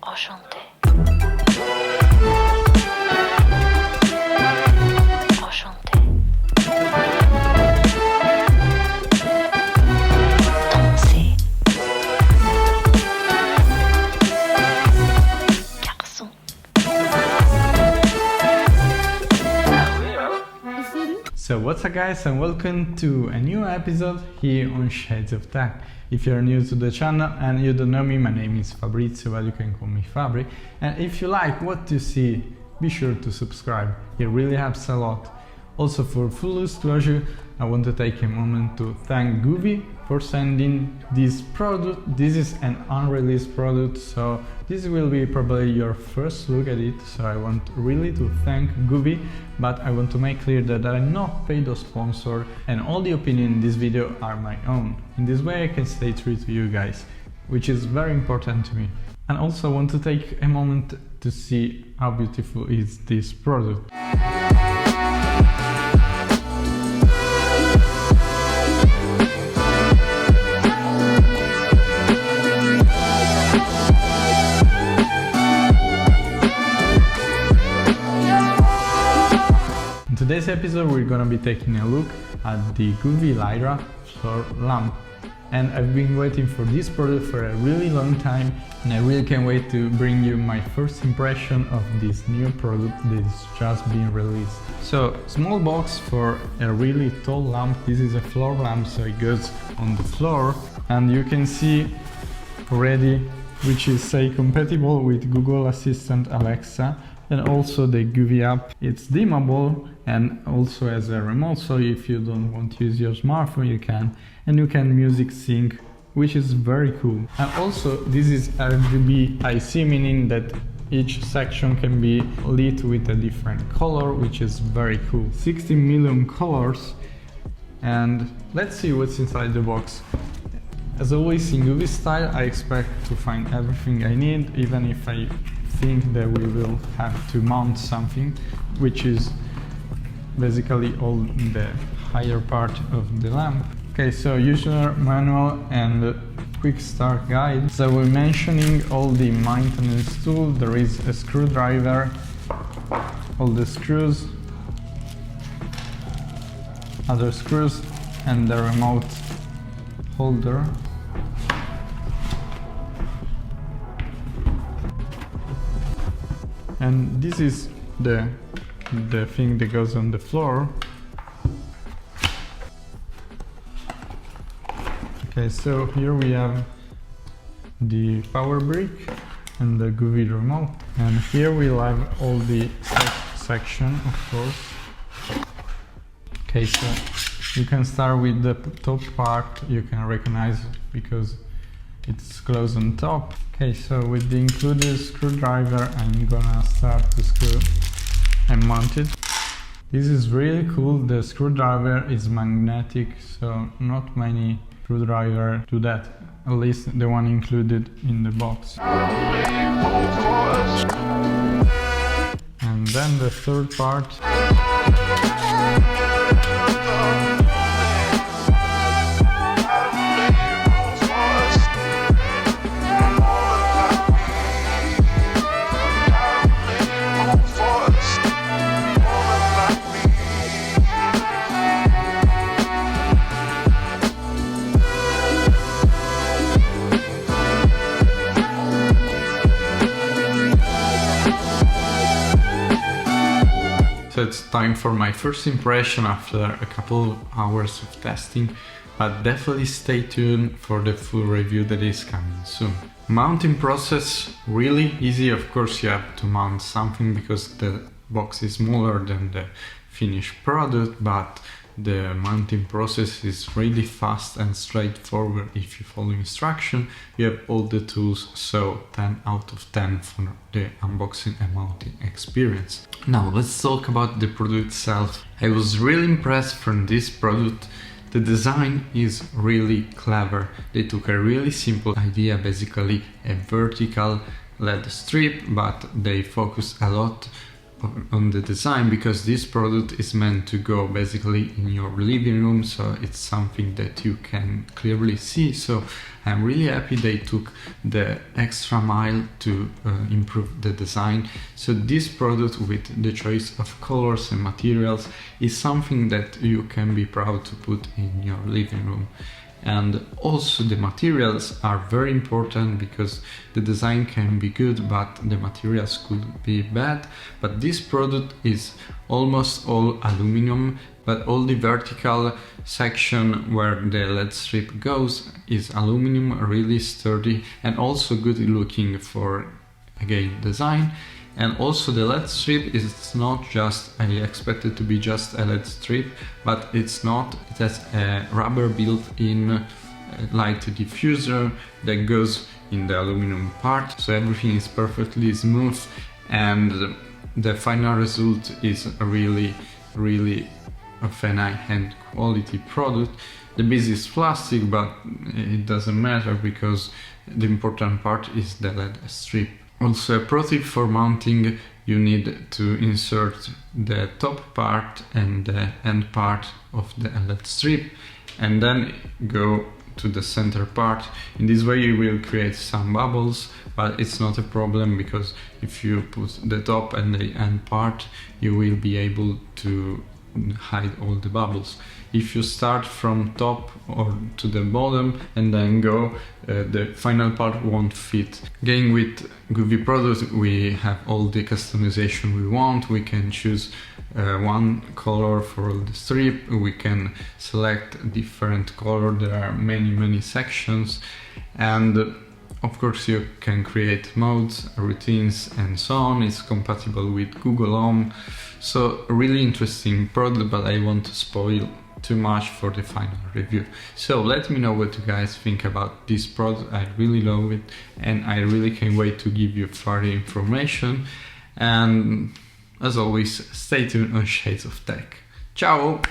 Enchanté. Enchanté. Danser. Garçon. So what's up guys, and welcome to a new episode here on Shades of Tech. If you're new to the channel and you don't know me, my name is Fabrizio, but you can call me Fabri. And if you like what you see, be sure to subscribe, it really helps a lot. Also, for full disclosure, I want to take a moment to thank GOVEE for sending this product. This is an unreleased product, so this will be probably your first look at it, so I want really to thank GOVEE, but I want to make clear that I'm not paid or sponsored, and all the opinions in this video are my own. In this way I can stay true to you guys, which is very important to me. And also I want to take a moment to see how beautiful is this product. In today's episode we're gonna be taking a look at the GOVEE Lyra Floor Lamp, and I've been waiting for this product for a really long time, and I really can't wait to bring you my first impression of this new product that is just being released. So, small box for a really tall lamp. This is a floor lamp, so it goes on the floor, and you can see already which is compatible with Google Assistant, Alexa, and also the GOVEE app. It's dimmable and also has a remote, so if you don't want to use your smartphone you can, and you can music sync, which is very cool. And also this is RGBIC, meaning that each section can be lit with a different color, which is very cool. 16 million colors, and let's see what's inside the box. As always in GOVEE style, I expect to find everything I need, even if I think that we will have to mount something, which is basically all in the higher part of the lamp. Okay, so user manual and quick start guide. So we're mentioning all the maintenance tools. There is a screwdriver, all the screws, other screws, and the remote holder. And this is the thing that goes on the floor. Okay, so here we have the power brick and the GOVEE remote, and here we'll have all the section, of course. Okay, so you can start with the top part. You can recognize it because it's closed on top. Okay, so with the included screwdriver, I'm gonna start to screw and mount it. This is really cool. The screwdriver is magnetic, so not many screwdrivers do that, at least the one included in the box. And then the third part. So it's time for my first impression after a couple of hours of testing, but definitely stay tuned for the full review that is coming soon. Mounting process, really easy. Of course you have to mount something because the box is smaller than the finished product, but the mounting process is really fast and straightforward. If you follow instruction, you have all the tools, so 10 out of 10 for the unboxing and mounting experience. Now let's talk about the product itself. I was really impressed from this product. The design is really clever. They took a really simple idea, basically a vertical LED strip, but they focus a lot on the design, because this product is meant to go basically in your living room, so it's something that you can clearly see. So I'm really happy they took the extra mile to improve the design. So this product, with the choice of colors and materials, is something that you can be proud to put in your living room. And also the materials are very important, because the design can be good but the materials could be bad. But this product is almost all aluminum, but all the vertical section where the LED strip goes is aluminum, really sturdy and also good looking for, again, design. And also the LED strip is not just, I expect it to be just a LED strip, but it's not. It has a rubber built-in light diffuser that goes in the aluminum part, so everything is perfectly smooth, and the final result is a really of an high-end quality product. The base is plastic, but it doesn't matter, because the important part is the LED strip. Also, a pro tip for mounting: you need to insert the top part and the end part of the LED strip, and then go to the center part. In this way you will create some bubbles, but it's not a problem, because if you put the top and the end part, you will be able to hide all the bubbles. If you start from top or to the bottom and then go, the final part won't fit. Again, with GOVEE products we have all the customization we want. We can choose one color for the strip, we can select different color, there are many sections, and of course you can create modes, routines and so on. It's compatible with Google Home, so a really interesting product, but I won't spoil too much for the final review. So let me know what you guys think about this product. I really love it and I really can't wait to give you further information, and as always, stay tuned on Shades of Tech. Ciao!